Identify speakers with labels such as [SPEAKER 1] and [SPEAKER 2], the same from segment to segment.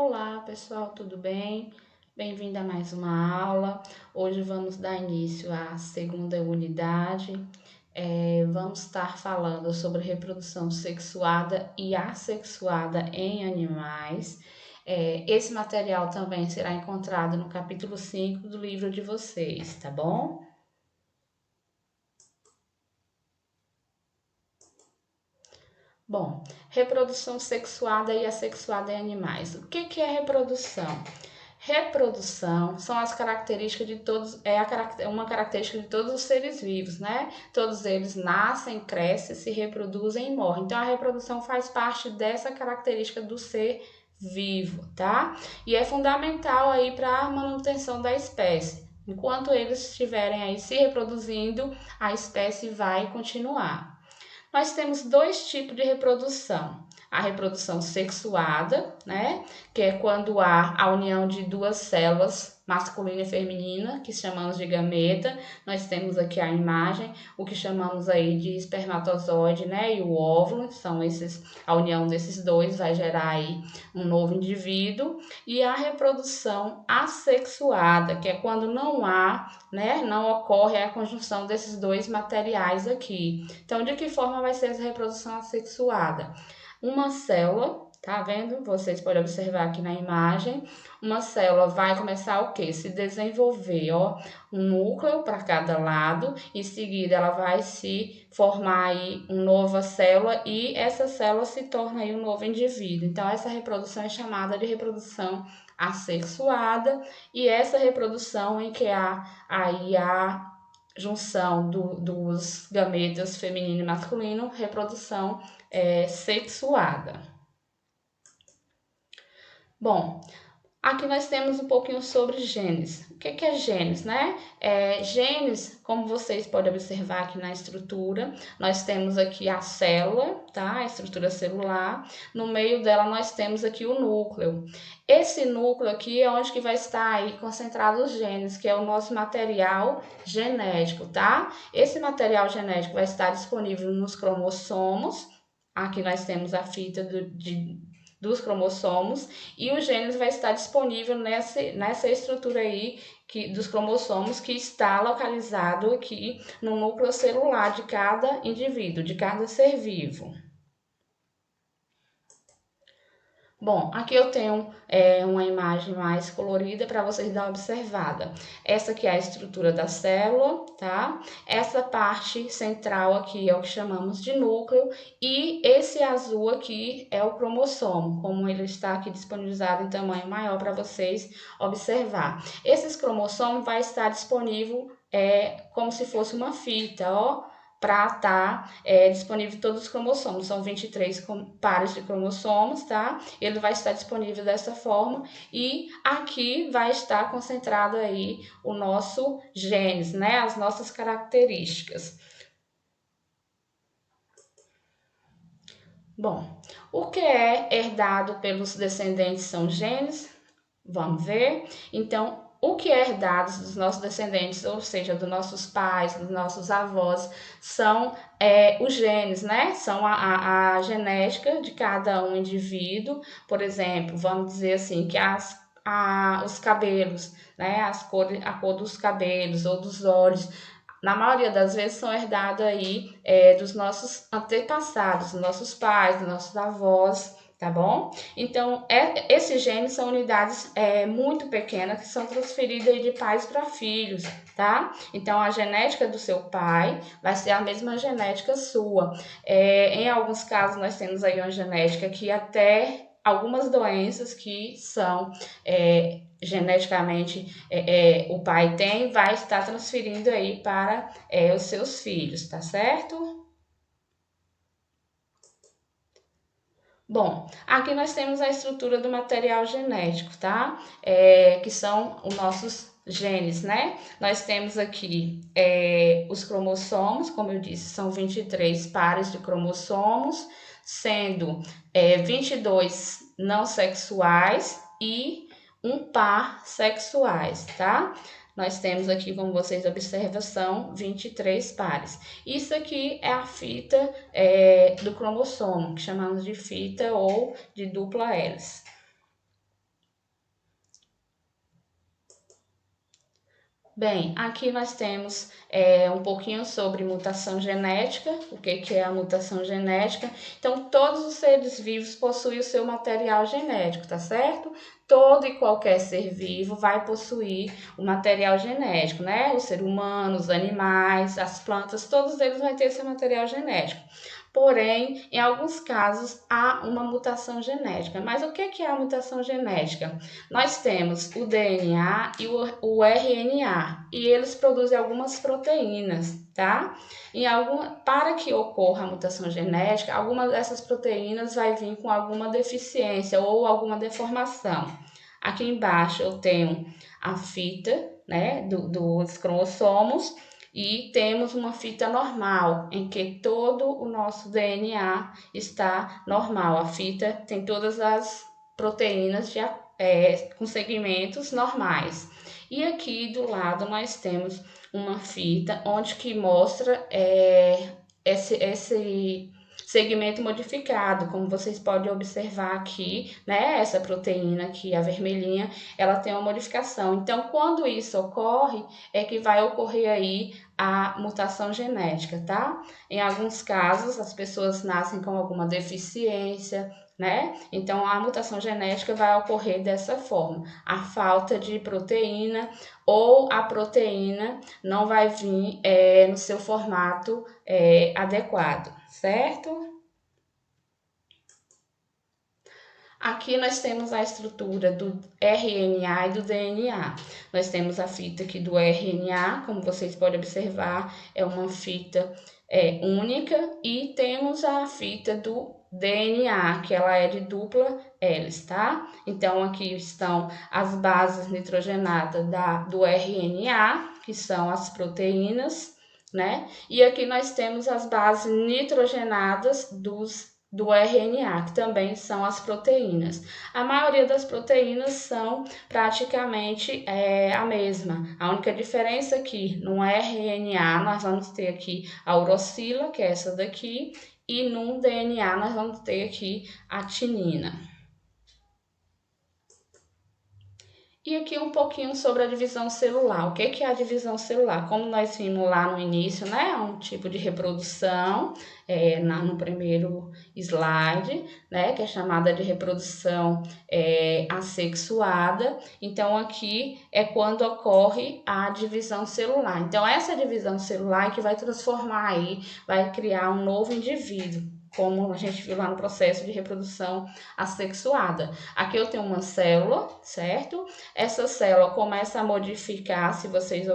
[SPEAKER 1] Olá, pessoal, tudo bem? Bem-vindo a mais uma aula. Hoje vamos dar início à segunda unidade. Vamos estar falando sobre reprodução sexuada e assexuada em animais. Esse material também será encontrado no capítulo 5 do livro de vocês, tá bom? Bom, reprodução sexuada e assexuada em animais. O que é reprodução? Reprodução são as características de todos, uma característica de todos os seres vivos, né? Todos eles nascem, crescem, se reproduzem e morrem. Então a reprodução faz parte dessa característica do ser vivo, tá? E é fundamental aí para a manutenção da espécie. Enquanto eles estiverem aí se reproduzindo, a espécie vai continuar. Nós temos dois tipos de reprodução. A reprodução sexuada, né? Que é quando há a união de duas células, masculina e feminina, que chamamos de gameta. Nós temos aqui a imagem, o que chamamos aí de espermatozoide, né? E o óvulo, são esses, a união desses dois vai gerar aí um novo indivíduo. E a reprodução assexuada, que é quando não há, né? Não ocorre a conjunção desses dois materiais aqui. Então, de que forma vai ser essa reprodução assexuada? Uma célula, tá vendo? Vocês podem observar aqui na imagem. Uma célula vai começar o quê? Se desenvolver, ó, um núcleo para cada lado. Em seguida, ela vai se formar aí uma nova célula e essa célula se torna aí um novo indivíduo. Então, essa reprodução é chamada de reprodução assexuada e essa reprodução em que há aí a junção dos gametas feminino e masculino, reprodução sexuada. Bom, aqui nós temos um pouquinho sobre genes. O que é genes, né? Genes, como vocês podem observar aqui na estrutura, nós temos aqui a célula, tá? A estrutura celular. No meio dela nós temos aqui o núcleo. Esse núcleo aqui é onde que vai estar aí concentrado os genes, que é o nosso material genético, tá? Esse material genético vai estar disponível nos cromossomos. Aqui nós temos a fita dos cromossomos e o gene vai estar disponível nessa estrutura aí dos cromossomos que está localizado aqui no núcleo celular de cada indivíduo, de cada ser vivo. Bom, aqui eu tenho uma imagem mais colorida para vocês dar uma observada. Essa aqui é a estrutura da célula, tá? Essa parte central aqui é o que chamamos de núcleo e esse azul aqui é o cromossomo, como ele está aqui disponibilizado em tamanho maior para vocês observar. Esses cromossomos vai estar disponível como se fosse uma fita, ó, para estar disponível todos os cromossomos. São 23 pares de cromossomos, tá? Ele vai estar disponível dessa forma e aqui vai estar concentrado aí o nosso genes, né? As nossas características. Bom, o que é herdado pelos descendentes são genes? Vamos ver. Então, o que é herdado dos nossos descendentes, ou seja, dos nossos pais, dos nossos avós, são os genes, né? São a genética de cada um indivíduo. Por exemplo, vamos dizer assim, que os cabelos, né? A cor dos cabelos ou dos olhos, na maioria das vezes são herdados aí dos nossos antepassados, dos nossos pais, dos nossos avós, tá bom? Então, esses genes são unidades muito pequenas que são transferidas de pais para filhos, tá? Então, a genética do seu pai vai ser a mesma genética sua. Em alguns casos, nós temos aí uma genética que até algumas doenças que são geneticamente o pai tem, vai estar transferindo aí para os seus filhos, tá certo? Bom, aqui nós temos a estrutura do material genético, tá? Que são os nossos genes, né? Nós temos aqui os cromossomos, como eu disse, são 23 pares de cromossomos, sendo 22 não sexuais e um par sexuais, tá? Nós temos aqui, como vocês observam, são 23 pares. Isso aqui é a fita do cromossomo, que chamamos de fita ou de dupla hélice. Bem, aqui nós temos um pouquinho sobre mutação genética, o que é a mutação genética. Então, todos os seres vivos possuem o seu material genético, tá certo? Todo e qualquer ser vivo vai possuir o material genético, né? O ser humano, os animais, as plantas, todos eles vão ter esse material genético. Porém, em alguns casos, há uma mutação genética. Mas o que é a mutação genética? Nós temos o DNA e o RNA, e eles produzem algumas proteínas, tá? Para que ocorra a mutação genética, alguma dessas proteínas vai vir com alguma deficiência ou alguma deformação. Aqui embaixo eu tenho a fita, né, dos cromossomos, e temos uma fita normal, em que todo o nosso DNA está normal. A fita tem todas as proteínas com segmentos normais. E aqui do lado nós temos uma fita onde que mostra esse segmento modificado, como vocês podem observar aqui, né? Essa proteína aqui, a vermelhinha, ela tem uma modificação. Então, quando isso ocorre, é que vai ocorrer aí a mutação genética, tá? Em alguns casos, as pessoas nascem com alguma deficiência, né? Então, a mutação genética vai ocorrer dessa forma. A falta de proteína ou a proteína não vai vir no seu formato adequado, certo? Aqui nós temos a estrutura do RNA e do DNA. Nós temos a fita aqui do RNA, como vocês podem observar, é uma fita única, e temos a fita do DNA, que ela é de dupla hélice, tá? Então, aqui estão as bases nitrogenadas do RNA, que são as proteínas, né? E aqui nós temos as bases nitrogenadas do RNA, que também são as proteínas. A maioria das proteínas são praticamente a mesma. A única diferença aqui no RNA, nós vamos ter aqui a uracila, que é essa daqui, e no DNA nós vamos ter aqui a tinina. E aqui um pouquinho sobre a divisão celular. O que é a divisão celular? Como nós vimos lá no início, né? É um tipo de reprodução, no primeiro slide, né? Que é chamada de reprodução assexuada. Então, aqui é quando ocorre a divisão celular. Então, essa divisão celular é que vai transformar aí, vai criar um novo indivíduo, como a gente viu lá no processo de reprodução assexuada. Aqui eu tenho uma célula, certo? Essa célula começa a modificar, se vocês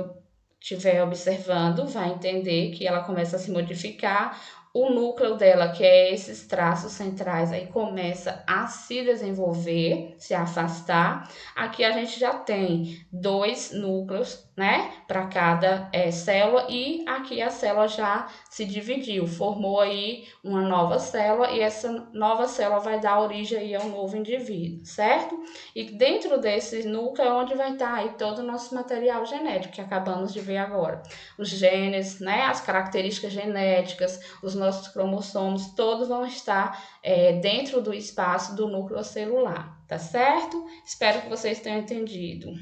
[SPEAKER 1] estiverem observando, vai entender que ela começa a se modificar. O núcleo dela, que é esses traços centrais, aí começa a se desenvolver, se afastar. Aqui a gente já tem 2 núcleos, né, para cada célula, e aqui a célula já se dividiu, formou aí uma nova célula, e essa nova célula vai dar origem aí a um novo indivíduo, certo? E dentro desse núcleo é onde vai estar aí todo o nosso material genético, que acabamos de ver agora. Os genes, né, as características genéticas, os nossos cromossomos, todos vão estar dentro do espaço do núcleo celular, tá certo? Espero que vocês tenham entendido.